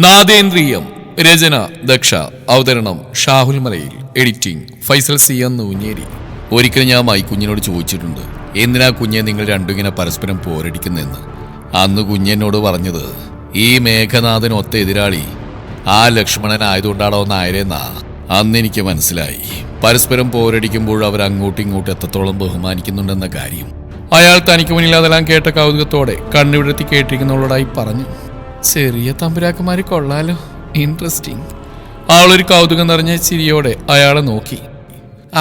നാദേന്ദ്രിയം. രചന ദക്ഷ. അവതരണം ഷാഹുൽ മലയിൽ. Editing Faisal C എന്ന് ഊഞ്ഞേരി. ഒരിക്കൽ ഞാൻ മൈക്കുഞ്ഞിനോട് ചോദിച്ചിട്ടുണ്ട്, എന്തിനാ കുഞ്ഞെ നിങ്ങൾ രണ്ടും ഇങ്ങനെ പരസ്പരം പോരടിക്കുന്നെന്ന്. അന്ന് കുഞ്ഞെന്നോട് പറഞ്ഞത്, ഈ മേഘനാഥൻ ഒത്ത എതിരാളി ആ ലക്ഷ്മണൻ ആയതുകൊണ്ടാണോ നായരെന്നാ. അന്ന് എനിക്ക് മനസ്സിലായി, പരസ്പരം പോരടിക്കുമ്പോൾ അവർ അങ്ങോട്ടും ഇങ്ങോട്ടും എത്രത്തോളം ബഹുമാനിക്കുന്നുണ്ടെന്ന കാര്യം. അയാൾ തനിക്ക് മുന്നിൽ അതെല്ലാം കേട്ട കൗതുകത്തോടെ കണ്ണുവിടർത്തി കേട്ടിരിക്കുന്നവളോടായി പറഞ്ഞു, ചെറിയ തമ്പുരാക്കന്മാര് കൊള്ളാലോ, ഇൻട്രസ്റ്റിംഗ്. അവളൊരു കൗതുകം നിറഞ്ഞ ചിരിയോടെ അയാളെ നോക്കി.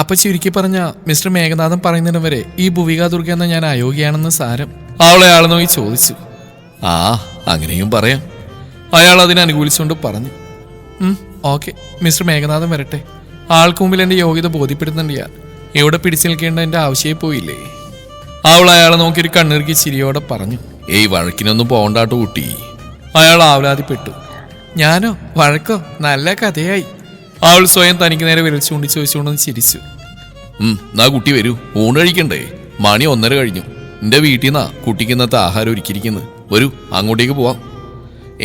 അപ്പൊ ചുരുക്കി പറഞ്ഞ മിസ്റ്റർ മേഘനാഥൻ പറയുന്നതിന് വരെ ഈ ഭുവിക ദുർഗ എന്ന ഞാൻ അയോഗ്യയാണെന്ന് സാരം. അവൾ അയാളെ നോക്കി ചോദിച്ചു. ആ, അങ്ങനെയും പറയാം. അയാൾ അതിനെ അനുകൂലിച്ചുകൊണ്ട് പറഞ്ഞു. ഓക്കെ, മിസ്റ്റർ മേഘനാഥൻ വരട്ടെ. ആൾക്ക് മുമ്പിൽ എന്റെ യോഗ്യത ബോധ്യപ്പെടുന്നുണ്ട്. ഞാൻ എവിടെ പിടിച്ചു നിൽക്കേണ്ട എന്റെ ആവശ്യമായി പോയില്ലേ? അവൾ അയാളെ നോക്കിയൊരു കണ്ണിറുക്കി ചിരിയോടെ പറഞ്ഞു. ഏയ്, വഴക്കിനൊന്നും പോകണ്ടാട്ടോ കുട്ടി. അയാൾ ആവലാതിപ്പെട്ടു. ഞാനോ? വഴക്കോ? നല്ല കഥയായി. അവൾ സ്വയം തനിക്ക് നേരെ വിരൽ ചൂണ്ടി ചോദിച്ചുകൊണ്ടെന്ന് ചിരിച്ചു. എന്നാ കുട്ടി വരൂ, ഊണ് കഴിക്കണ്ടേ? മണി 1:30 കഴിഞ്ഞു. എന്റെ വീട്ടിൽ നിന്നാ കുട്ടിക്ക് ഇന്നത്തെ ആഹാരം ഒരുക്കിയിരിക്കുന്നത്. വരൂ, അങ്ങോട്ടേക്ക് പോവാം.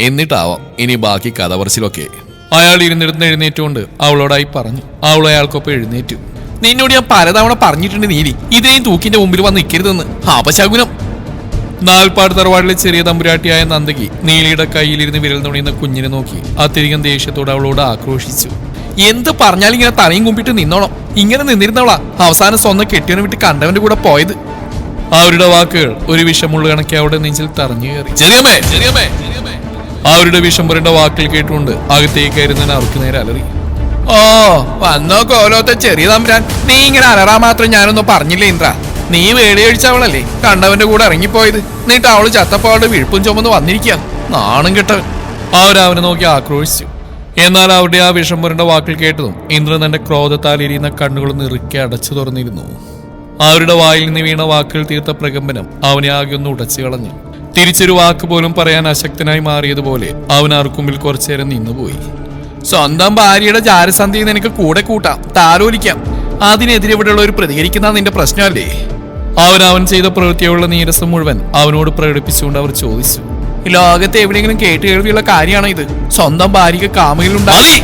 എന്നിട്ടാവാം ഇനി ബാക്കി കഥ പറച്ചിലൊക്കെ. അയാൾ ഇരുന്നിടത്ത് എഴുന്നേറ്റുകൊണ്ട് അവളോടായി പറഞ്ഞു. അവൾ അയാൾക്കൊപ്പം എഴുന്നേറ്റു. നിന്നോട് ഞാൻ പലതവണ പറഞ്ഞിട്ടുണ്ട് നീലി, ഇതിനെയും തൂക്കിന്റെ മുമ്പിൽ വന്ന് നിൽക്കരുതെന്ന്. അപശകുനം. നാൽപ്പാട് തറവാടിലെ ചെറിയ തമ്പുരാട്ടിയായ നന്ദകി നീലിയുടെ കയ്യിലിരുന്ന് വിരൽ നുണിയുന്ന കുഞ്ഞിനെ നോക്കി അത്യധികം ദേഷ്യത്തോടെ അവളോട് ആക്രോശിച്ചു. എന്ത് പറഞ്ഞാലും ഇങ്ങനെ തലയും കുമ്പിട്ട് നിന്നോണം. ഇങ്ങനെ നിന്നിരുന്നവളാ അവസാനം സ്വന്തം കെട്ടിയവനെ വിട്ട് കണ്ടവന്റെ കൂടെ പോയത്. അവരുടെ വാക്കുകൾ ഒരു വിഷമുള്ള കണക്കി അവിടെ നെഞ്ചിൽ തറഞ്ഞു കയറി. അവരുടെ വിഷം പുരണ്ട വാക്കുകൾ കേട്ടുകൊണ്ട് അകത്തേക്കായിരുന്നു അവർക്ക് നേരെ അലറി. ഓ, വന്നോ കോലോത്തെ ചെറിയ തമ്പുരാൻ. നീ ഇങ്ങനെ അലറാ മാത്രം ഞാനൊന്നും പറഞ്ഞില്ലേ ഇന്ദ്ര. നീ വേളിയഴിച്ചവളല്ലേ കണ്ടവന്റെ കൂടെ ഇറങ്ങിപ്പോയത്. എന്നിട്ട് അവള് ചത്തപ്പാട് വിഴുപ്പും ചുമന്ന് വന്നിരിക്കുക. നാണം കെട്ടവൻ. അവരവനെ നോക്കി ആക്രോശിച്ചു. എന്നാൽ അവരുടെ ആ വിഷം പുരണ്ട വാക്കിൽ കേട്ടതും ഇന്ദ്രൻ തന്റെ ക്രോധത്താൽ എരിയുന്ന കണ്ണുകൾ നിറുക്കി അടച്ചു തുറന്നിരുന്നു. അവരുടെ വായിൽ നിന്ന് വീണ വാക്കുകൾ തീർത്ത പ്രകമ്പനം അവനെ ആകെ ഒന്ന് ഉടച്ചു കളഞ്ഞു. തിരിച്ചൊരു വാക്ക് പോലും പറയാൻ അശക്തനായി മാറിയതുപോലെ അവൻ ആർക്കുമ്പിൽ കുറച്ചേരം നിന്നുപോയി. സ്വന്തം ഭാര്യയുടെ ജാരസന്ധിയിൽ നിനക്ക് കൂടെ കൂട്ടാം, താലോലിക്കാം. അതിനെതിരെ ഇവിടെയുള്ള ഒരു പ്രതികരിക്കുന്ന നിന്റെ പ്രശ്നമല്ലേ? അവൻ ചെയ്ത പ്രവൃത്തിയുള്ള നീരസം മുഴുവൻ അവനോട് പ്രകടിപ്പിച്ചുകൊണ്ട് അവർ ചോദിച്ചു. ലോകത്തെ എവിടെയെങ്കിലും കേട്ട് കേൾവിയുള്ള കാര്യമാണോ ഇത്? സ്വന്തം ഭാര്യക്ക് കാമുകിലുണ്ടായി.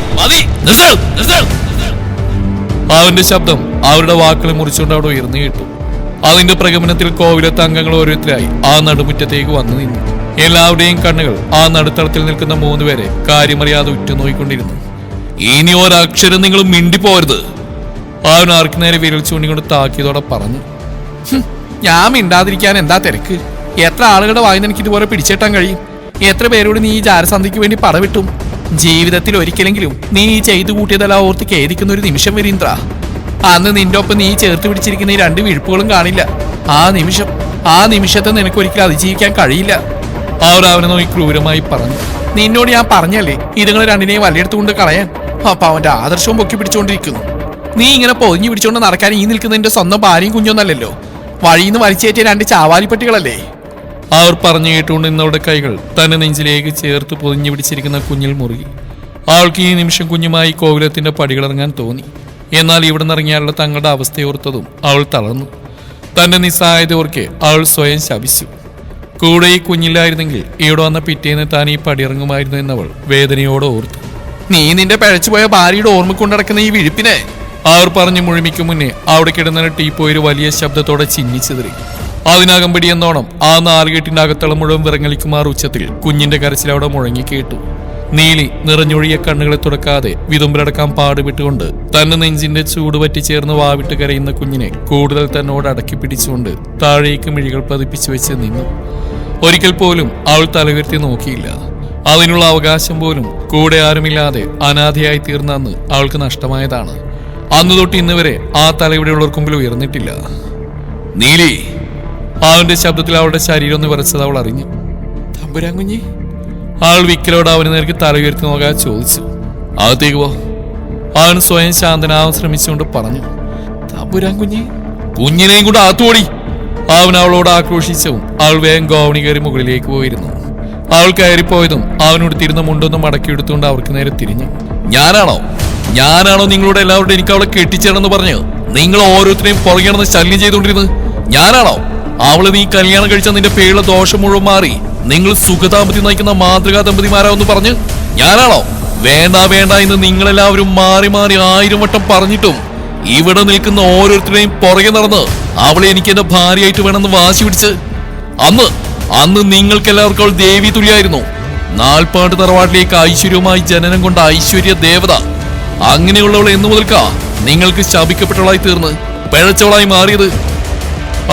അവന്റെ ശബ്ദം അവരുടെ വാക്കുകളെ മുറിച്ചുകൊണ്ട് അവിടെ ഉയർന്നു കേട്ടു. അതിന്റെ പ്രകമ്പനത്തിൽ കോവിലത്തെ അംഗങ്ങൾ ഓരോരുത്തരായി ആ നടുമുറ്റത്തേക്ക് വന്നു നിന്നു. എല്ലാവരുടെയും കണ്ണുകൾ ആ നടുത്തളത്തിൽ നിൽക്കുന്ന 3 പേരെ കാര്യമറിയാതെ ഉറ്റുനോക്കിക്കൊണ്ടിരുന്നു. ഇനി ഒരക്ഷരം നിങ്ങൾ മിണ്ടിപ്പോരുത്. അവൻ ആർക്ക് നേരെ വിരൽ ചൂണ്ടിക്കൊണ്ട് താക്കിയതോടെ പറഞ്ഞു. ഞാൻ മിണ്ടാതിരിക്കാൻ എന്താ തിരക്ക്? എത്ര ആളുകളുടെ വായി എനിക്ക് ഇതുപോലെ പിടിച്ചെട്ടാൻ കഴിയും? എത്ര പേരോട് നീ ഈ ജാരസന്ധിക്ക് വേണ്ടി പടവിട്ടും? ജീവിതത്തിൽ ഒരിക്കലെങ്കിലും നീ ഈ ചെയ്തു കൂട്ടിയതെല്ലാം ഓർത്ത് ഖേദിക്കുന്ന ഒരു നിമിഷം വരീന്ദ്ര. അന്ന് നിന്റെ ഒപ്പം നീ ചേർത്ത് പിടിച്ചിരിക്കുന്ന ഈ 2 വിഴുപ്പുകളും കാണില്ല. ആ നിമിഷത്തെ നിനക്ക് ഒരിക്കലും അതിജീവിക്കാൻ കഴിയില്ല. അവനെ നോക്കി ക്രൂരമായി പറഞ്ഞു. നിന്നോട് ഞാൻ പറഞ്ഞല്ലേ ഇതുങ്ങൾ രണ്ടിനെയും വലയെടുത്തുകൊണ്ട് കളയാൻ. അപ്പൊ അവന്റെ ആദർശവും പൊക്കി പിടിച്ചുകൊണ്ടിരിക്കുന്നു. നീ ഇങ്ങനെ പൊതിഞ്ഞു പിടിച്ചുകൊണ്ട് നടക്കാൻ ഈ നിൽക്കുന്നതിന്റെ സ്വന്തം ഭാര്യയും കുഞ്ഞൊന്നല്ലല്ലോ. വഴിയിന്ന് വലിച്ചേറ്റിയ 2 ചാവാലിപ്പട്ടികളല്ലേ? അവർ പറഞ്ഞു കേട്ടുകൊണ്ട് ഇന്നവരുടെ കൈകൾ തന്നെ നെഞ്ചിലേക്ക് ചേർത്ത് പൊതിഞ്ഞു പിടിച്ചിരിക്കുന്ന കുഞ്ഞിൽ മുറുകി. അവൾക്ക് ഈ നിമിഷം കുഞ്ഞുമായി കോവിലത്തിന്റെ പടികളിറങ്ങാൻ തോന്നി. എന്നാൽ ഇവിടെ നിറങ്ങിയാലുള്ള തങ്ങളുടെ അവസ്ഥയോർത്തതും അവൾ തളർന്നു. തന്റെ നിസ്സഹായത ഓർക്കെ അവൾ സ്വയം ശപിച്ചു. കൂടെ ഈ കുഞ്ഞില്ലായിരുന്നെങ്കിൽ ഇവിടെ വന്ന പിറ്റേന്ന് താൻ ഈ പടിയിറങ്ങുമായിരുന്നു എന്നവൾ വേദനയോടെ ഓർത്തു. നീ നിന്റെ പഴച്ചുപോയ ഭാര്യയുടെ ഓർമ്മ കൊണ്ടടക്കുന്ന ഈ വിഴുപ്പിനെ, അവർ പറഞ്ഞു മുഴുമിക്കും മുന്നേ അവിടെ കിടന്ന ടീപ്പോയൊരു വലിയ ശബ്ദത്തോടെ ചിന്നിച്ചെതറി. അതിനകമ്പടി എന്നോണം ആ 4 കെട്ടിന്റെ അകത്തളം മുഴുവൻ വിറങ്ങലിക്കുമാർ ഉച്ചത്തിൽ കുഞ്ഞിന്റെ കരച്ചിൽ അവിടെ മുഴങ്ങി കേട്ടു. നീലി നിറഞ്ഞൊഴിയ കണ്ണുകളെ തുടക്കാതെ വിതുമ്പിലടക്കാൻ പാടുപെട്ടുകൊണ്ട് തന്നെ നെഞ്ചിന്റെ ചൂട് പറ്റി ചേർന്ന് വാവിട്ട് കരയുന്ന കുഞ്ഞിനെ കൂടുതൽ തന്നോട് അടക്കി പിടിച്ചുകൊണ്ട് താഴേക്ക് മിഴികൾ പതിപ്പിച്ചു വെച്ച് നിന്നു. ഒരിക്കൽ പോലും അവൾ തലയുയർത്തി നോക്കിയില്ല. അതിനുള്ള അവകാശം പോലും കൂടെ ആരുമില്ലാതെ അനാഥയായി തീർന്ന അന്ന് അവൾക്ക് നഷ്ടമായതാണ്. അന്നു തൊട്ട് ഇന്ന് വരെ ആ തലയുടെയുള്ളവർക്ക് മുമ്പിൽ ഉയർന്നിട്ടില്ല. നീലി! അവന്റെ ശബ്ദത്തിൽ അവളുടെ ശരീരം ഒന്ന് വിറച്ചത് അവൾ അറിഞ്ഞു. തമ്പുരാൻ കുഞ്ഞി! അവൾ വിക്കലോട് അവന് നേർക്ക് തല ഉയർത്തി നോക്കാൻ ചോദിച്ചു. അകത്തേക്ക് പോ. അവൻ സ്വയം ശാന്തനാവാൻ ശ്രമിച്ചുകൊണ്ട് പറഞ്ഞു. തമ്പുരാൻ കുഞ്ഞി! കുഞ്ഞിനെയും കൂടെ അകത്തോടി! അവൻ അവളോട് ആക്രോശിച്ചവും അവൾ വേഗം ഗോവണി കയറി മുകളിലേക്ക് പോയിരുന്നു. അവൾ കയറിപ്പോയതും അവനുടുത്തിരുന്ന മുണ്ടൊന്നും മടക്കിയെടുത്തുകൊണ്ട് അവർക്ക് നേരെ തിരിഞ്ഞു. ഞാനാണോ നിങ്ങളോട് എല്ലാവരുടെ എനിക്ക് അവളെ കെട്ടിച്ചേർന്ന് പറഞ്ഞ് നിങ്ങൾ ഓരോരുത്തരെയും പുറകെണെന്ന് ശല്യം ചെയ്തുകൊണ്ടിരുന്നത്? ഞാനാണോ? അവള് നീ കല്യാണം കഴിച്ച നിന്റെ പേരുള്ള ദോഷം മുഴുവൻ മാറി നിങ്ങൾ സുഖദാമ്പതി നയിക്കുന്ന മാതൃകാ ദമ്പതിമാരാവെന്ന് പറഞ്ഞ് ഞാനാണോ? വേണ്ട വേണ്ട എന്ന് നിങ്ങളെല്ലാവരും മാറി മാറി 1000 വട്ടം പറഞ്ഞിട്ടും ഇവിടെ നിൽക്കുന്ന ഓരോരുത്തരുടെയും പുറകെ നടന്ന് അവളെ എനിക്ക് എന്റെ ഭാര്യയായിട്ട് വേണമെന്ന് വാശി പിടിച്ച് അന്ന് നിങ്ങൾക്കെല്ലാവർക്കും അവൾ ദേവി തുല്യായിരുന്നു. നാൽപ്പാട്ട് തറവാട്ടിലേക്ക് ഐശ്വര്യവുമായി ജനനം കൊണ്ട ഐശ്വര്യ ദേവത. അങ്ങനെയുള്ളവൾ എന്നു മുതൽക്കാ നിങ്ങൾക്ക് ശപിക്കപ്പെട്ടവളായി തീർന്ന് പിഴച്ചവളായി മാറിയത്?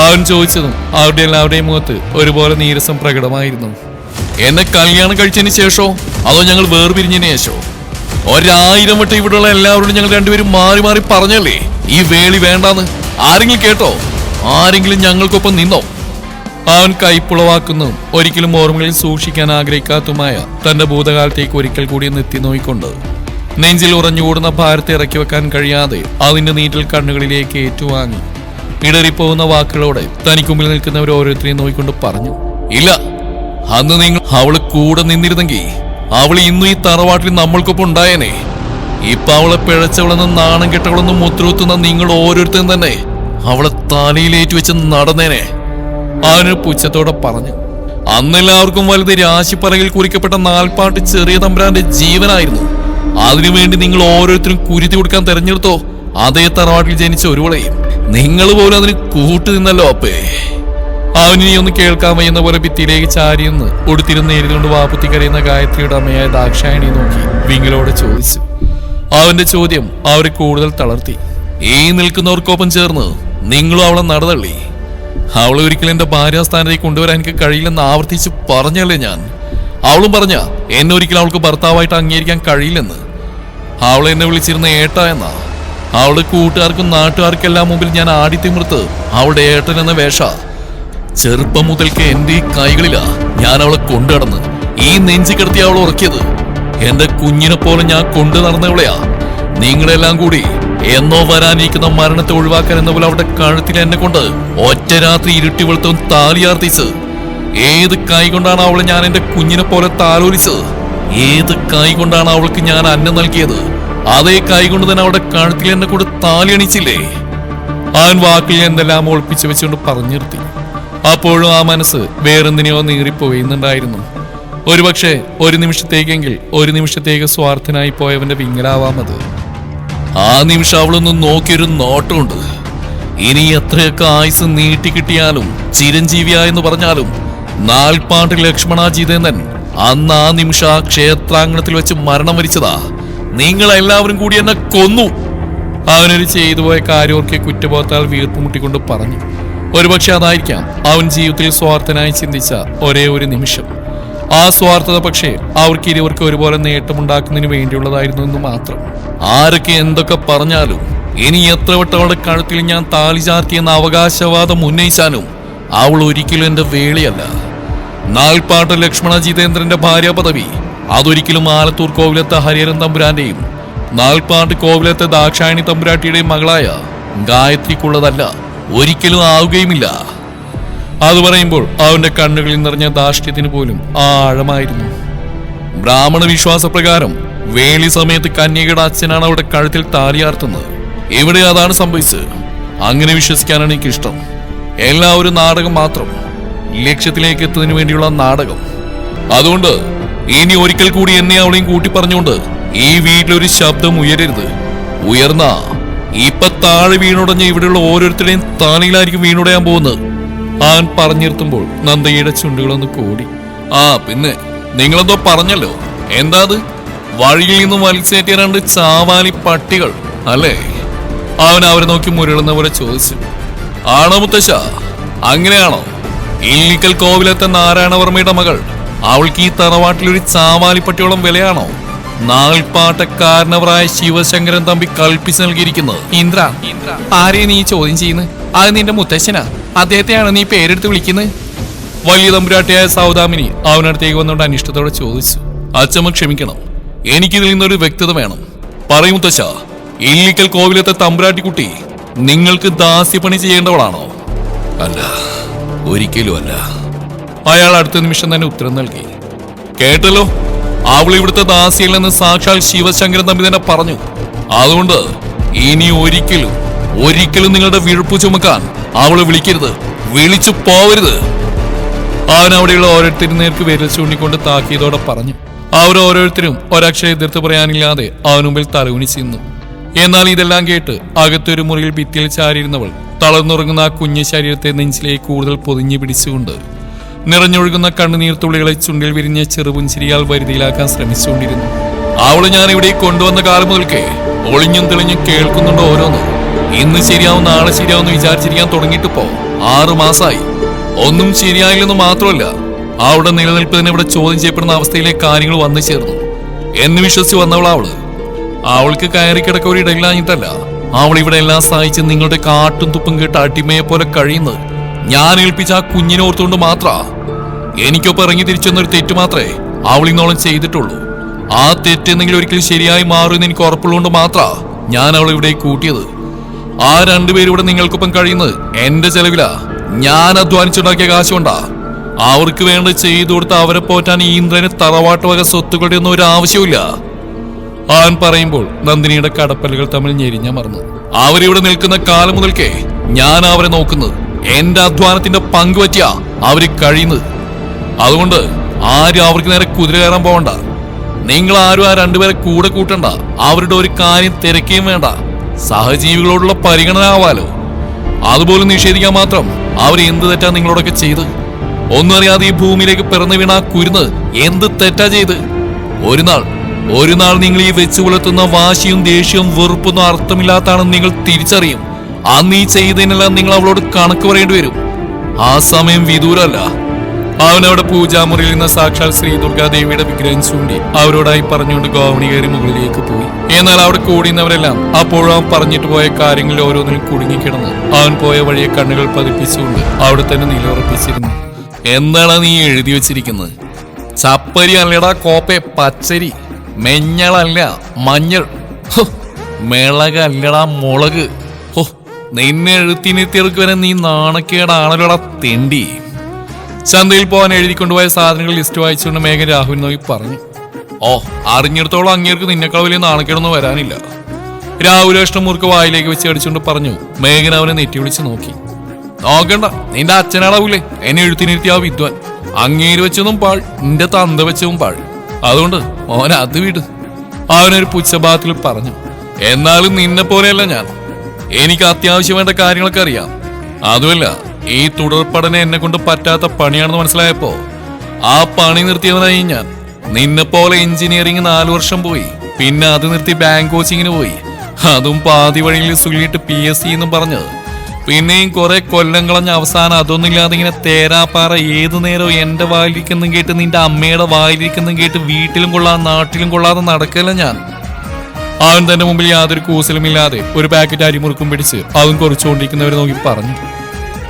അവൻ ചോദിച്ചതും അവരുടെ എല്ലാവരുടെയും മുഖത്ത് ഒരുപോലെ നീരസം പ്രകടമായിരുന്നു. എന്നെ കല്യാണം കഴിച്ചതിന് ശേഷോ അതോ ഞങ്ങൾ വേർപിരിഞ്ഞതിന് ശേഷോ? 1000 വട്ടം ഇവിടെയുള്ള എല്ലാവരോടും ഞങ്ങൾ രണ്ടുപേരും മാറി മാറി പറഞ്ഞല്ലേ ഈ വേളി വേണ്ടാന്ന്? ആരെങ്കിലും കേട്ടോ? ആരെങ്കിലും ഞങ്ങൾക്കൊപ്പം നിന്നോ? അവൻ കൈപ്പുളവാക്കുന്നു ഒരിക്കലും ഓർമ്മകളിൽ സൂക്ഷിക്കാൻ ആഗ്രഹിക്കാത്തതുമായ തന്റെ ഭൂതകാലത്തേക്ക് ഒരിക്കൽ കൂടി എത്തി നോയിക്കൊണ്ട് നെഞ്ചിൽ ഉറഞ്ഞുകൂടുന്ന ഭാരത്തെ ഇറക്കി വെക്കാൻ കഴിയാതെ അതിന്റെ നീറ്റൽ കണ്ണുകളിലേക്ക് ഏറ്റുവാങ്ങി ഇടറിപ്പോകുന്ന വാക്കുകളോടെ തനിക്ക് മുമ്പിൽ നിൽക്കുന്നവർ ഓരോരുത്തരെയും നോയിക്കൊണ്ട് പറഞ്ഞു, ഇല്ല, അന്ന് നിങ്ങൾ അവള് കൂടെ നിന്നിരുന്നെങ്കിൽ അവൾ ഇന്നും ഈ തറവാട്ടിൽ നമ്മൾക്കൊപ്പം ഉണ്ടായേനെ. ഇപ്പൊ അവളെ പിഴച്ചവളെന്ന് നാണം കെട്ടവളെന്നും മുദ്രകുത്തുന്ന നിങ്ങൾ ഓരോരുത്തരും തന്നെ അവളെ തലയിലേറ്റു വെച്ച് നടന്നേനെ. അവനൊരു പുച്ഛത്തോടെ പറഞ്ഞു. അന്നെല്ലാവർക്കും വലുത് രാശിപ്പലകിൽ കുറിക്കപ്പെട്ട നാൽപ്പാട്ട് ചെറിയ തമ്പുരാന്റെ ജീവനായിരുന്നു. അതിനുവേണ്ടി നിങ്ങൾ ഓരോരുത്തരും കുരുതി കൊടുക്കാൻ തെരഞ്ഞെടുത്തോ അതേ തറവാട്ടിൽ ജനിച്ച ഒരുവളെയും. നിങ്ങൾ പോലും അതിന് കൂട്ടു നിന്നല്ലോ അപ്പേ. അവനിനി ഒന്ന് കേൾക്കാൻ വയ്യുന്ന പോലെ ഭിത്തിയിലേക്ക് ചാരിയെന്ന് ഒടുത്തിരുന്ന് എഴുതുകൊണ്ട് വാപ്പുത്തി കരയുന്ന ഗായത്രിയുടെ അമ്മയായ ദാക്ഷായണി നോക്കി വിങ്ങലോടെ ചോദിച്ചു. അവന്റെ ചോദ്യം അവരെ കൂടുതൽ തളർത്തി. ഈ നിൽക്കുന്നവർക്കൊപ്പം ചേർന്ന് നിങ്ങളും അവളെ നടതള്ളി. അവളെ ഒരിക്കലും എന്റെ ഭാര്യാസ്ഥാനത്തേക്ക് കൊണ്ടുവരാൻ എനിക്ക് കഴിയില്ലെന്ന് ആവർത്തിച്ച് പറഞ്ഞല്ലേ ഞാൻ. അവളും പറഞ്ഞ എന്നെ ഒരിക്കലും അവൾക്ക് ഭർത്താവായിട്ട് അംഗീകരിക്കാൻ കഴിയില്ലെന്ന്. അവളെ എന്നെ വിളിച്ചിരുന്ന ഏട്ട എന്നാ. അവളുടെ കൂട്ടുകാർക്കും നാട്ടുകാർക്കെല്ലാം മുമ്പിൽ ഞാൻ ആടിത്തിമിർത്ത് അവളുടെ ഏട്ടൻ എന്ന വേഷ. ചെറുപ്പം മുതൽക്ക് എന്റെ ഈ കൈകളിലാ ഞാൻ അവളെ കൊണ്ടു നടന്ന് ഈ നെഞ്ചി കിടത്തി അവളെ ഉറക്കിയത്. എന്റെ കുഞ്ഞിനെ പോലെ ഞാൻ കൊണ്ടു നടന്നവളെയാ. നിങ്ങളെല്ലാം കൂടി എന്നോ വരാനിരിക്കുന്ന മരണത്തെ ഒഴിവാക്കാൻ എന്ന പോലെ അവളുടെ കഴുത്തിൽ എന്നെ കൊണ്ട് ഒറ്റ രാത്രി ഇരുട്ടി വെളുത്തവും താലിയാർത്തിച്ച്. ഏത് കൈ കൊണ്ടാണ് അവളെ ഞാൻ എന്റെ കുഞ്ഞിനെ പോലെ താലോലിച്ചത്? ഏത് കൈ കൊണ്ടാണ് അവൾക്ക് ഞാൻ അന്നം നൽകിയത്? അതേ കൈ കൊണ്ട് തന്നെ അവളുടെ കഴുത്തിൽ എന്നെ കൊണ്ട് താലി അണിച്ചില്ലേ? അവൻ വാക്കിൽ എന്തെല്ലാം ഒളിപ്പിച്ചു വെച്ചുകൊണ്ട് പറഞ്ഞു നിർത്തി. അപ്പോഴും ആ മനസ്സ് വേറെന്തിനെയോ നീറിപ്പോയിന്നുണ്ടായിരുന്നു. ഒരുപക്ഷെ ഒരു നിമിഷത്തേക്കെങ്കിൽ ഒരു നിമിഷത്തേക്ക് സ്വാർത്ഥനായി പോയവന്റെ വിങ്ങലാവാമത്. ആ നിമിഷം അവളൊന്നും നോക്കിയൊരു നോട്ടമുണ്ട്. ഇനി എത്രയൊക്കെ ആയുസ് നീട്ടിക്കിട്ടിയാലും ചിരഞ്ജീവിയായെന്ന് പറഞ്ഞാലും നാൽപ്പാട്ട് ലക്ഷ്മണ ജിതേന്ദ്രൻ അന്ന് ആ നിമിഷം ആ ക്ഷേത്രാങ്കണത്തിൽ വെച്ച് മരണം വരിച്ചതാ. നിങ്ങളെല്ലാവരും കൂടി എന്നെ കൊന്നു. അവനൊരു ചെയ്തുപോയ കാര്യമൊക്കെ കുറ്റബോധത്താൽ വീർപ്പുമുട്ടിക്കൊണ്ട് പറഞ്ഞു. ഒരുപക്ഷെ അതായിരിക്കാം അവൻ ജീവിതത്തിൽ സ്വാർത്ഥനായി ചിന്തിച്ച ഒരേ ഒരു നിമിഷം. ആ സ്വാർത്ഥത പക്ഷേ അവർക്ക് ഇരുവർക്ക് ഒരുപോലെ നേട്ടമുണ്ടാക്കുന്നതിന് വേണ്ടിയുള്ളതായിരുന്നു എന്ന് മാത്രം. ആരൊക്കെ എന്തൊക്കെ പറഞ്ഞാലും ഇനി എത്ര വട്ടം അവളുടെ കഴുത്തിൽ ഞാൻ താലി ചാർത്തിയെന്ന അവകാശവാദം ഉന്നയിച്ചാലും അവൾ ഒരിക്കലും എന്റെ വേളിയല്ല. നാൽപ്പാട്ട് ലക്ഷ്മണ ജിതേന്ദ്രന്റെ ഭാര്യ പദവി അതൊരിക്കലും ആലത്തൂർ കോവിലത്തെ ഹരിഹരൻ തമ്പുരാന്റെയും നാൽപ്പാട്ട് കോവിലത്തെ ദാക്ഷായണി തമ്പുരാട്ടിയുടെയും മകളായ ഗായത്രിക്കുള്ളതല്ല, ഒരിക്കലും ആവുകയുമില്ല. അത് പറയുമ്പോൾ അവന്റെ കണ്ണുകളിൽ നിറഞ്ഞ ധാർഷ്ട്യത്തിന് പോലും ആഴമായിരുന്നു. ബ്രാഹ്മണ വിശ്വാസപ്രകാരം വേളി സമയത്ത് കന്യകയുടെ അച്ഛനാണ് അവളുടെ കഴുത്തിൽ താലിയാർത്തുന്നത്. ഇവിടെ അതാണ് സംഭവിച്ചത്. അങ്ങനെ വിശ്വസിക്കാനാണ് എനിക്കിഷ്ടം. എല്ലാവരും നാടകം മാത്രം, ലക്ഷ്യത്തിലേക്ക് എത്തുന്നതിന് വേണ്ടിയുള്ള നാടകം. അതുകൊണ്ട് ഇനി ഒരിക്കൽ കൂടി എന്നെ അവളെയും കൂട്ടി പറഞ്ഞുകൊണ്ട് ഈ വീട്ടിലൊരു ശബ്ദം ഉയരരുത്. ഉയർന്ന ഇപ്പൊ താഴെ വീണുടഞ്ഞ ഇവിടെയുള്ള ഓരോരുത്തരുടെയും താലയിലായിരിക്കും വീണുടയാൻ പോകുന്നത്. അവൻ പറഞ്ഞിർത്തുമ്പോൾ നന്ദയുടെ ചുണ്ടുകളൊന്ന് കൂടി. ആ പിന്നെ നിങ്ങളെന്തോ പറഞ്ഞല്ലോ, എന്താ അത്? വഴിയിൽ നിന്നും വലിച്ചേറ്റിയ 2 ചാവാലി പട്ടികൾ അല്ലേ? അവൻ അവരെ നോക്കി മുരളുന്ന പോലെ ചോദിച്ചു. ആണോ മുത്തശ്ശ? അങ്ങനെയാണോ? ഇല്ലിക്കൽ കോവിലത്തെ നാരായണവർമ്മയുടെ മകൾ അവൾക്ക് ഈ തറവാട്ടിലൊരു ചാവാലിപ്പട്ടിയോളം വിലയാണോ നാൽപ്പാട്ടക്കാരനവറായ ശിവശങ്കരൻ തമ്പി കൽപ്പിച്ചു നൽകിയിരിക്കുന്നത്? ഇന്ദ്ര, ആരെയും നീ ചോദ്യം ചെയ്യുന്നത്? അത് നിന്റെ മുത്തശ്ശനാ. അദ്ദേഹത്തെയാണ് നീ പേരെടുത്ത് വിളിക്കുന്നത്? വലിയ തമ്പുരാട്ടിയായ സൗദാമിനി അവനടുത്തേക്ക് വന്നുകൊണ്ട് അനിഷ്ടത്തോടെ ചോദിച്ചു. അച്ചമ്മ ക്ഷമിക്കണം, എനിക്കിതിൽ നിന്നൊരു വ്യക്തത വേണം. പറയൂ മുത്തശ്ശ, ഇല്ലിക്കൽ കോവിലത്തെ തമ്പുരാട്ടിക്കുട്ടി നിങ്ങൾക്ക് ദാസ്യപ്പണി ചെയ്യേണ്ടവളാണോ? അല്ല, ഒരിക്കലും അല്ല. അയാൾ അടുത്ത നിമിഷം തന്നെ ഉത്തരം നൽകി. കേട്ടല്ലോ, അവൾ ഇവിടുത്തെ ദാസിയല്ലെന്ന് സാക്ഷാൽ ശിവശങ്കരൻ തമ്പി തന്നെ പറഞ്ഞു. അതുകൊണ്ട് ഇനി ഒരിക്കലും നിങ്ങളുടെ വിഴുപ്പ് ചുമക്കാൻ അവളെ വിളിക്കരുത്, വിളിച്ചു പോവരുത്. അവൻ അവിടെയുള്ള ഓരോരുത്തരും നേർക്ക് വിരൽ ചൂണ്ടിക്കൊണ്ട് താക്കിയതോടെ പറഞ്ഞു. അവർ ഓരോരുത്തരും ഒരക്ഷരം എതിർത്ത് പറയാനില്ലാതെ അവന് മുമ്പിൽ തലകുനിച്ച് നിന്നു. എന്നാൽ ഇതെല്ലാം കേട്ട് അകത്തൊരു മുറിയിൽ ഭിത്തിയിൽ ചാരിയിരുന്നവൾ തളർന്നുറങ്ങുന്ന ആ കുഞ്ഞു ശരീരത്തെ നെഞ്ചിലേക്ക് കൂടുതൽ പൊതിഞ്ഞു പിടിച്ചുകൊണ്ട് നിറഞ്ഞൊഴുകുന്ന കണ്ണുനീർത്തുള്ളികളെ ചുണ്ടിൽ വിരിഞ്ഞ ചെറുപുഞ്ചിരിയാൽ വരുതിയിലാക്കാൻ ശ്രമിച്ചുകൊണ്ടിരുന്നു. അവള് ഞാൻ ഇവിടെ കൊണ്ടുവന്ന കാലം മുതൽക്കേ ഒളിഞ്ഞും തെളിഞ്ഞും കേൾക്കുന്നുണ്ട് ഓരോന്ന്. ഇന്ന് ശരിയാവും നാളെ ശരിയാവും വിചാരിച്ചിരിക്കാൻ തുടങ്ങിയിട്ടിപ്പോ 6 മാസമായി. ഒന്നും ശരിയായില്ലെന്ന് മാത്രമല്ല, അവളുടെ നിലനിൽപ്പ് തന്നെ ഇവിടെ ചോദ്യം ചെയ്യപ്പെടുന്ന അവസ്ഥയിലേക്ക് കാര്യങ്ങൾ വന്നു ചേർന്നു എന്ന് വിശ്വസിച്ച് വന്നവളാ അവള്. അവൾക്ക് കയറി കിടക്ക ഒരു ഇടയിലാഞ്ഞിട്ടല്ല, അവൾ ഇവിടെ എല്ലാം സഹായിച്ച് നിങ്ങളുടെ കാട്ടും തുപ്പും കേട്ട് അടിമയെ പോലെ കഴിയുന്നത് ഞാൻ ഏൽപ്പിച്ച ആ കുഞ്ഞിനെ ഓർത്തുകൊണ്ട് മാത്ര. എനിക്കൊപ്പം ഇറങ്ങി തിരിച്ചെന്നൊരു തെറ്റ് മാത്രമേ അവൾ ഇന്നോളം ചെയ്തിട്ടുള്ളൂ. ആ തെറ്റെന്നെങ്കിലും ഒരിക്കലും ശരിയായി മാറുമെന്ന് എനിക്ക് ഉറപ്പുള്ളതുകൊണ്ട് മാത്ര ഞാൻ അവളെ ഇവിടെ കൂട്ടിയത്. ആ രണ്ടുപേരും ഇവിടെ നിങ്ങൾക്കൊപ്പം കഴിയുന്നത് എന്റെ ചെലവിലാ. ഞാൻ അധ്വാനിച്ചുണ്ടാക്കിയ കാശുകൊണ്ടാ. അവർക്ക് വേണ്ട ചെയ്തു കൊടുത്ത് അവരെ പോറ്റാൻ ഈ ഇന്ദ്രന് തറവാട്ട് വക സ്വത്തുക്കളുടെ ഒന്നും ഒരു ആവശ്യമില്ല. അവൻ പറയുമ്പോൾ നന്ദിനിയുടെ കടപ്പലുകൾ തമ്മിൽ ഞെരിഞ്ഞ മറന്നു. അവരിവിടെ നിൽക്കുന്ന കാലം മുതൽക്കേ ഞാൻ അവരെ നോക്കുന്നത്. എന്റെ അധ്വാനത്തിന്റെ പങ്ക് പറ്റിയാ അവര് കഴിയുന്നത്. അതുകൊണ്ട് ആരും അവർക്ക് നേരെ കുതിര കയറാൻ പോവണ്ട. നിങ്ങൾ ആരും ആ രണ്ടുപേരെ കൂടെ കൂട്ടണ്ട. അവരുടെ ഒരു കാര്യം തിരക്കുകയും വേണ്ട. സഹജീവികളോടുള്ള പരിഗണന ആവാലോ. അതുപോലും നിഷേധിക്കാൻ മാത്രം അവർ എന്ത് തെറ്റാ നിങ്ങളോടൊക്കെ ചെയ്ത്? ഒന്നും അറിയാതെ ഈ ഭൂമിയിലേക്ക് പിറന്നു വീണ ആ കുരുന്ന് എന്ത് തെറ്റാ ചെയ്ത്? ഒരു നാൾ നിങ്ങൾ ഈ വെച്ചു പുലർത്തുന്ന വാശിയും ദേഷ്യവും വെറുപ്പൊന്നും അർത്ഥമില്ലാത്താണെന്ന് നിങ്ങൾ തിരിച്ചറിയും. അന്ന് ഈ ചെയ്തതിനെല്ലാം നിങ്ങൾ അവളോട് കണക്ക് പറയേണ്ടി വരും. ആ സമയം വിദൂരമല്ല. അവനവിടെ പൂജാമുറിയിൽ നിന്ന് സാക്ഷാൽ ശ്രീ ദുർഗാദേവിയുടെ വിഗ്രഹം ചൂണ്ടി അവരോടായി പറഞ്ഞുകൊണ്ട് ഗോവണി കയറി മുകളിലേക്ക് പോയി. എന്നാൽ അവിടെ കൂടിയുന്നവരെല്ലാം അപ്പോഴും അവൻ പറഞ്ഞിട്ട് പോയ കാര്യങ്ങളിൽ ഓരോന്നിലും കുടുങ്ങിക്കിടന്ന് അവൻ പോയ വഴിയെ കണ്ണുകൾ പതിപ്പിച്ചുകൊണ്ട് അവിടെ തന്നെ നിലയുറപ്പിച്ചിരുന്നു. എന്താണ് നീ എഴുതി വെച്ചിരിക്കുന്നത്? ചപ്പരി അല്ലടാ കോപ്പെ, പച്ചരി. മെഞ്ഞളല്ല മഞ്ഞൾ. മിളകല്ലടാ മുളക്. ഹോ, നിന്നെ എഴുത്തിനെത്തിയവർക്ക് വരെ നീ നാണക്കേടാണല്ലോടാ തെണ്ടി. ചന്തയിൽ പോകാൻ എഴുതിക്കൊണ്ടുപോയ സാധനങ്ങൾ ലിസ്റ്റ് വായിച്ചുകൊണ്ട് മേഘൻ രാഹുൽ നോക്കി പറഞ്ഞു. ഓ, അറിഞ്ഞിടത്തോളം അങ്ങേർക്ക് നിന്നെക്കാൾ വലിയ നാണക്കേടൊന്നും വരാനില്ല. രാഹുൽ കഷ്ണം മുറുക്ക് വായിലേക്ക് വെച്ച് അടിച്ചുകൊണ്ട് പറഞ്ഞു. മേഘൻ അവനെ നെറ്റി വിളിച്ച് നോക്കി. നോക്കണ്ട, നിന്റെ അച്ഛനാടാവൂലേ എന്നെ എഴുത്തിനിരുത്തിയ ആ വിദ്വാൻ. അങ്ങേര് വെച്ചതും പാൾ, നിന്റെ തന്ത വെച്ചതും പാൾ. അതുകൊണ്ട് മോൻ അത് വിട്. അവനൊരു പുച്ഛഭാവത്തിൽ പറഞ്ഞു. എന്നാലും നിന്നെ പോലെയല്ല ഞാൻ. എനിക്ക് അത്യാവശ്യം വേണ്ട കാര്യങ്ങളൊക്കെ അറിയാം. അതുമല്ല, ഈ തുടർ പഠനം എന്നെ കൊണ്ട് പറ്റാത്ത പണിയാണെന്ന് മനസ്സിലായപ്പോ ആ പണി നിർത്തിയവനായി ഞാൻ. നിന്നെ പോലെ എഞ്ചിനീയറിംഗ് 4 വർഷം പോയി, പിന്നെ അത് നിർത്തി ബാങ്ക് കോച്ചിങ്ങിന് പോയി. അതും പാതി വഴിയിൽ സുല്ലിട്ട് PSC എന്നും പറഞ്ഞത്. പിന്നെയും കുറെ കൊല്ലം കളഞ്ഞ അവസാനം അതൊന്നുമില്ലാതെ ഇങ്ങനെ തേരാപ്പാറ ഏതു നേരവും എന്റെ വായിലിരിക്കുന്നതും കേട്ട് നിന്റെ അമ്മയുടെ വായിലിരിക്കുന്നതും കേട്ട് വീട്ടിലും കൊള്ളാതെ നാട്ടിലും കൊള്ളാതെ നടക്കല്ല ഞാൻ. അവൻ തന്റെ മുമ്പിൽ യാതൊരു കൂസലുമില്ലാതെ ഒരു പാക്കറ്റ് അരിമുറുക്കും പിടിച്ച് അവൻ കുറച്ചുകൊണ്ടിരിക്കുന്നവരെ നോക്കി പറഞ്ഞു.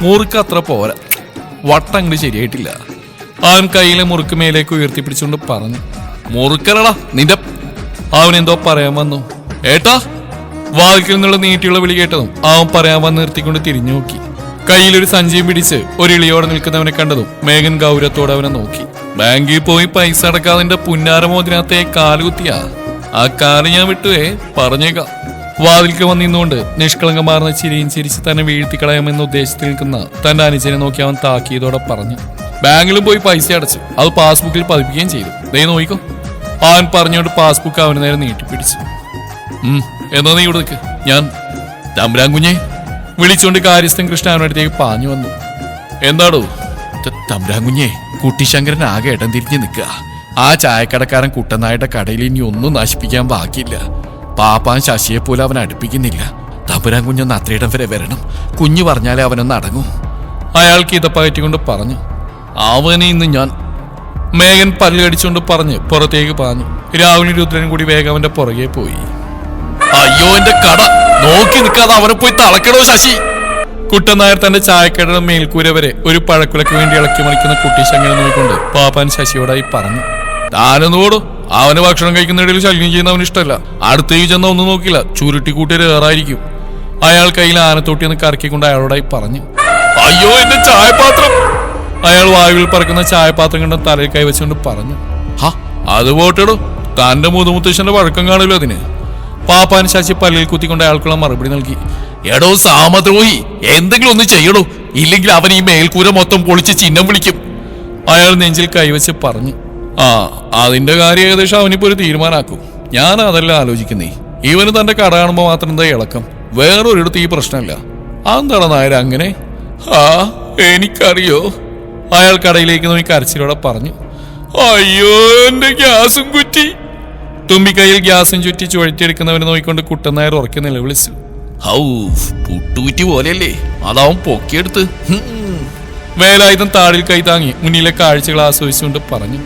മുറുക്ക് അത്ര പോരാ, വട്ടങ്ങട് ശരിയായിട്ടില്ല. അവൻ കയ്യിലെ മുറുക്ക് മേലേക്ക് ഉയർത്തിപ്പിടിച്ചുകൊണ്ട് പറഞ്ഞു. മുറുക്കലടാ നിന്റെ. അവൻ എന്തോ പറയാൻ വന്നു. ഏട്ടാ, വാതിൽക്കിൽ നിന്നുള്ള നീട്ടിയുള്ള വിളി കേട്ടതും അവൻ പറയാൻ വന്ന് നിർത്തിക്കൊണ്ട് തിരിഞ്ഞു നോക്കി. കയ്യിലൊരു സഞ്ചിയും പിടിച്ച് ഒരു ഇളിയോടെ നിൽക്കുന്നവനെ കണ്ടതും മേഘൻ ഗൗരവത്തോടെ അവനെ നോക്കി. ബാങ്കിൽ പോയി പൈസ അടക്കാതെ എന്റെ പുന്നാരമോതിനകത്തെ കാലുകുത്തിയാ. ആ കാല് ഞാൻ വിട്ടുവേ, പറഞ്ഞേക്കാം. വാതിൽക്ക് വന്നിന്നുകൊണ്ട് നിഷ്കളങ്കമാർന്ന ചിരിയും ചിരിച്ച് തന്നെ വീഴ്ത്തിക്കളയാമെന്ന ഉദ്ദേശത്തിൽ നിൽക്കുന്ന തന്റെ അനുജനെ നോക്കി അവൻ താക്കിയതോടെ പറഞ്ഞു. ബാങ്കിലും പോയി പൈസ അടച്ചു, അത് പാസ്ബുക്കിൽ പതിപ്പിക്കുകയും ചെയ്തു. ദേ നോയിക്കോ. അവൻ പറഞ്ഞുകൊണ്ട് പാസ്ബുക്ക് അവന് നേരെ നീട്ടിപ്പിടിച്ചു. എന്നാ നീ ഇവിടെ നിൽക്ക്, ഞാൻ തമ്പുരാൻ കുഞ്ഞെ വിളിച്ചുകൊണ്ട് കാര്യസ്ഥൻ കൃഷ്ണ അവനടുത്തേക്ക് പാഞ്ഞു വന്നു. എന്താടോ? തമ്പുരാൻ കുഞ്ഞെ, കുട്ടിശങ്കരൻ ആകെ ഇടം തിരിഞ്ഞ് നിൽക്കുക. ആ ചായക്കടക്കാരൻ കുട്ടനായുടെ കടയിൽ ഇനി ഒന്നും നശിപ്പിക്കാൻ ബാക്കിയില്ല. പാപ്പാൻ ശശിയെ പോലെ അവൻ അടുപ്പിക്കുന്നില്ല. തമ്പുരാൻ കുഞ്ഞൊന്ന് അത്രയിടം വരെ വരണം. കുഞ്ഞു പറഞ്ഞാലേ അവനൊന്ന് അടങ്ങൂ. അയാൾക്ക് ഇതപ്പകറ്റിക്കൊണ്ട് പറഞ്ഞു. അവനെ ഇന്ന് ഞാൻ. മേഘൻ പല്ല് കടിച്ചുകൊണ്ട് പറഞ്ഞ് പുറത്തേക്ക് പാഞ്ഞു. രാഹുലും രുദ്രനും കൂടി വേഗം അവന്റെ പുറകെ പോയി. അയ്യോ, എന്റെ കട നോക്കി നിൽക്കാതെ അവനെ പോയി തളക്കണോ ശശി? കുട്ടനായർ തന്റെ ചായക്കടയുടെ മേൽക്കൂര വരെ ഒരു പഴക്കുലക്ക് വേണ്ടി ഇളക്കി മറിക്കുന്ന കുട്ടിശങ്ങനെ നോക്കിക്കൊണ്ട് പാപ്പാൻ ശശിയോടായി പറഞ്ഞു. താനൊന്നുകൂടും. അവന് ഭക്ഷണം കഴിക്കുന്നിടയിൽ ശല്യം ചെയ്യുന്ന അവന് ഇഷ്ടമല്ല. അടുത്തേക്ക് ചെന്ന ഒന്നും നോക്കില്ല, ചുരുട്ടിക്കൂട്ടിയൊരു ഏറായിരിക്കും. അയാൾ കയ്യിൽ ആനത്തോട്ടിയെന്ന് കറക്കിക്കൊണ്ട് അയാളോടായി പറഞ്ഞു. അയ്യോ, എന്റെ ചായപാത്രം! അയാൾ വായുവിൽ പറക്കുന്ന ചായപാത്രം കണ്ട തലയിൽ കൈവച്ചുകൊണ്ട് പറഞ്ഞു. ഹാ, അത് പോട്ടെടോ, തന്റെ മുതുമുത്തശ്ശന്റെ വഴക്കം കാണില്ലോ അതിന്. പാപ്പാൻ ശശി പല്ലിൽ കുത്തിക്കൊണ്ട് അയാൾക്കുള്ള മറുപടി നൽകി. എടോ സാമദ്രോഹി, എന്തെങ്കിലും ഒന്ന് ചെയ്യടോ, ഇല്ലെങ്കിൽ അവൻ ഈ മേൽക്കൂര മൊത്തം പൊളിച്ച് ചിഹ്നം വിളിക്കും. അയാൾ നെഞ്ചിൽ കൈവച്ച് പറഞ്ഞു. ആ അതിന്റെ കാര്യം ഏകദേശം അവനിപ്പോ ഒരു തീരുമാനാക്കും. ഞാൻ അതല്ല ആലോചിക്കുന്നേ. ഇവന് തന്റെ കട കാണുമ്പോ മാത്രം എന്താ ഇളക്കം? വേറൊരിടത്ത് ഈ പ്രശ്നമില്ല. അതെന്താണ് നായർ അങ്ങനെ? ആ എനിക്കറിയോ. അയാൾ കടയിലേക്ക് നോക്കി കരച്ചിലോടെ പറഞ്ഞു. അയ്യോ എന്റെ ഗ്യാസും കുറ്റി. തുമ്പിക്കൈയിൽ ഗ്യാസും ചുറ്റി ചുഴറ്റിയെടുക്കുന്നവനെ നോക്കിക്കൊണ്ട് കുട്ടൻ നായർ ഉറക്കെ നിലവിളിച്ചു. ഹൗ പുട്ടുകുറ്റി പോലെയല്ലേ, അതാവും പൊക്കിയെടുത്ത്. വേലായുധം താടിൽ കൈ താങ്ങി മുന്നിലെ കാഴ്ചകൾ ആസ്വദിച്ചുകൊണ്ട് പറഞ്ഞു.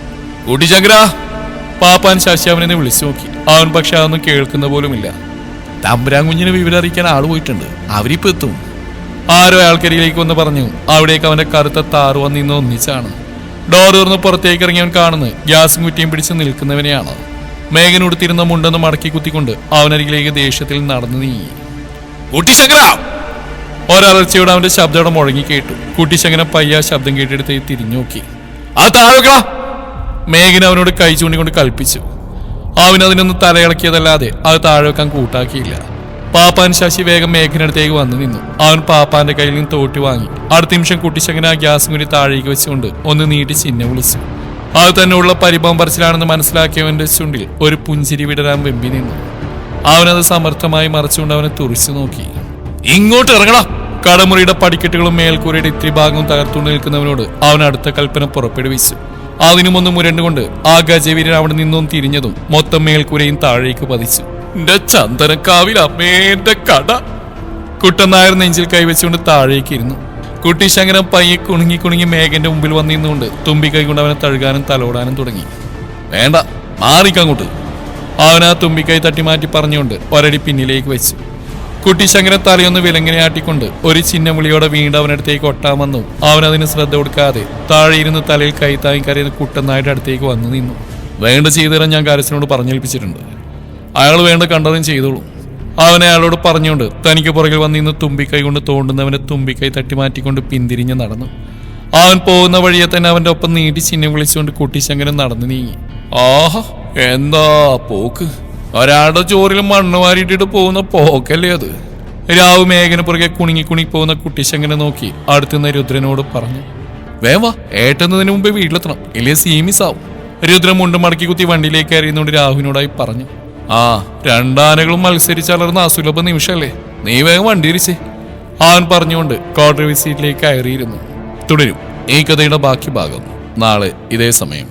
കുട്ടിശങ്കര. പാപ്പാൻ ശശി അവനെ വിളിച്ചു നോക്കി. അവൻ പക്ഷെ അതൊന്നും കേൾക്കുന്ന പോലുമില്ല. തമ്പുരാൻ കുഞ്ഞിനെ വിവരം അറിയിക്കാൻ ആള് പോയിട്ടുണ്ട്, അവരിപ്പോ എത്തും. ആരോ അയാൾക്കരിയിലേക്ക് വന്ന് പറഞ്ഞു. അവിടേക്ക് അവന്റെ കറുത്ത താറ് വന്നിന്ന് ഒന്നിച്ചാണ്. ഡോർ തുറന്ന് പുറത്തേക്ക് ഇറങ്ങിയവൻ കാണുന്നത് ഗ്യാസും കുറ്റിയും പിടിച്ച് നിൽക്കുന്നവനെയാണ്. മേഘൻ ഉടുത്തിരുന്ന മുണ്ടെന്ന് മടക്കി കുത്തിക്കൊണ്ട് അവനരികിലേക്ക് ദേഷ്യത്തിൽ നടന്നു നീങ്ങി. കുട്ടിശങ്കര. ഒരലർച്ചയോടെ അവന്റെ ശബ്ദം മുഴങ്ങി കേട്ടു. കുട്ടിശങ്കരൻ പയ്യ ശബ്ദം കേട്ടെടുത്ത് തിരിഞ്ഞു നോക്കി. ആ താഴെ. മേഘൻ അവനോട് കൈ ചൂണ്ടിക്കൊണ്ട് കൽപ്പിച്ചു. അവനതിനൊന്ന് തലയിളക്കിയതല്ലാതെ അത് താഴെ വെക്കാൻ കൂട്ടാക്കിയില്ല. പാപ്പാൻ ശശി വേഗം മേഘനടുത്തേക്ക് വന്നു നിന്നു. അവൻ പാപ്പാന്റെ കയ്യിൽ നിന്ന് തോട്ടി വാങ്ങി. അടുത്ത നിമിഷം കുട്ടിശങ്കരൻ ആ ഗ്യാസും കൂടി താഴേക്ക് വെച്ചുകൊണ്ട് ഒന്ന് നീട്ടി ചിഹ്നം വിളിച്ചു. അത് തന്നെ ഉള്ള പരിഭവം പറിച്ചിലാണെന്ന് മനസ്സിലാക്കിയവന്റെ ചുണ്ടിൽ ഒരു പുഞ്ചിരി വിടരാൻ വെമ്പി നിന്നു. അവനത് സമർത്ഥമായി മറച്ചുകൊണ്ട് അവനെ തുറിച്ചു നോക്കി. ഇങ്ങോട്ട് ഇറങ്ങടാ. കടമുറിയുടെ പടിക്കെട്ടുകളും മേൽക്കൂരയുടെ ഇത്തിരി ഭാഗവും തകർത്തുകൊണ്ട് നിൽക്കുന്നവനോട് അവൻ അടുത്ത കൽപ്പന പുറപ്പെടുവിച്ചു. അതിനുമൊന്ന് മുരണ്ടുകൊണ്ട് ആ ഗജവീരൻ അവിടെ നിന്നും തിരിഞ്ഞതും മൊത്തം മേൽക്കൂരയും താഴേക്ക് പതിച്ചു. എന്റെ ചന്ദനക്കാവിൽ അമ്മേന്റെ കട. കുട്ടൻ നായർ നെഞ്ചിൽ കൈവച്ചുകൊണ്ട് താഴേക്ക് ഇരുന്നു. കുട്ടിശങ്കരൻ പയ്യെ കുണുങ്ങി കുണുങ്ങി മേഘന്റെ മുമ്പിൽ വന്നിരുന്നുകൊണ്ട് തുമ്പിക്കൈ കൊണ്ട് അവനെ തഴുകാനും തലോടാനും തുടങ്ങി. വേണ്ട, മാറിക്കങ്ങോട്ട്. അവൻ ആ തുമ്പിക്കൈ തട്ടിമാറ്റി പറഞ്ഞുകൊണ്ട് ഒരടി പിന്നിലേക്ക് വെച്ചു. കുട്ടിശങ്കരൻ തലയൊന്ന് വിലങ്ങനെ ആട്ടിക്കൊണ്ട് ഒരു ചിഹ്നം വിളിയോടെ വീണ്ടും അവനടുത്തേക്ക് ഒട്ടാമെന്നും അവനതിന് ശ്രദ്ധ കൊടുക്കാതെ താഴെ ഇരുന്ന് തലയിൽ കൈത്താങ്ങി കരയുന്ന കുട്ടൻ നായരുടെ അടുത്തേക്ക് വന്നു നിന്നു. വേണ്ട ചെയ്തുതരാൻ ഞാൻ കരസിനോട് പറഞ്ഞേൽപ്പിച്ചിട്ടുണ്ട്. അയാൾ വേണ്ട കണ്ടതും ചെയ്തോളൂ. അവനെ അയാളോട് പറഞ്ഞുകൊണ്ട് തനിക്ക് പുറകിൽ വന്നിന്ന് തുമ്പിക്കൈ കൊണ്ട് തോണ്ടുന്നവനെ തുമ്പിക്കൈ തട്ടിമാറ്റിക്കൊണ്ട് പിന്തിരിഞ്ഞ് നടന്നു. അവൻ പോകുന്ന വഴിയെ തന്നെ അവന്റെ ഒപ്പം നീട്ടി ചിഹ്നം വിളിച്ചുകൊണ്ട് കുട്ടിശങ്കരൻ നടന്നു നീങ്ങി. ആഹാ എന്താ പോക്ക്! ഒരാളുടെ ചോറിൽ മണ്ണ് വാരിയിട്ടിട്ട് പോകുന്ന പോക്കല്ലേ അത്. രാവു മേഘന പുറകെ കുണുങ്ങി കുണുങ്ങി പോകുന്ന കുട്ടിശങ്കരനെ നോക്കി അടുത്തുനിന്ന് രുദ്രനോട് പറഞ്ഞു. വേവാ, ഏട്ടുന്നതിന് മുമ്പേ വീട്ടിലെത്തണം, ഇല്ലേ സീമിസാവും. രുദ്രൻ മുണ്ടും മടക്കി കുത്തി വണ്ടിയിലേക്ക് എറിയുന്നോണ്ട് രാഹുവിനോടായി പറഞ്ഞു. ആ രണ്ടാനകളും മത്സരിച്ചളർന്ന അസുലഭ നിമിഷല്ലേ, നീ വേഗം വണ്ടി ഇരിച്ചേ. അവൻ പറഞ്ഞുകൊണ്ട് ക്വാർട്ടർ സീറ്റിലേക്ക് കയറിയിരുന്നു. തുടരും ഈ കഥയുടെ ബാക്കി ഭാഗം നാളെ ഇതേ സമയം.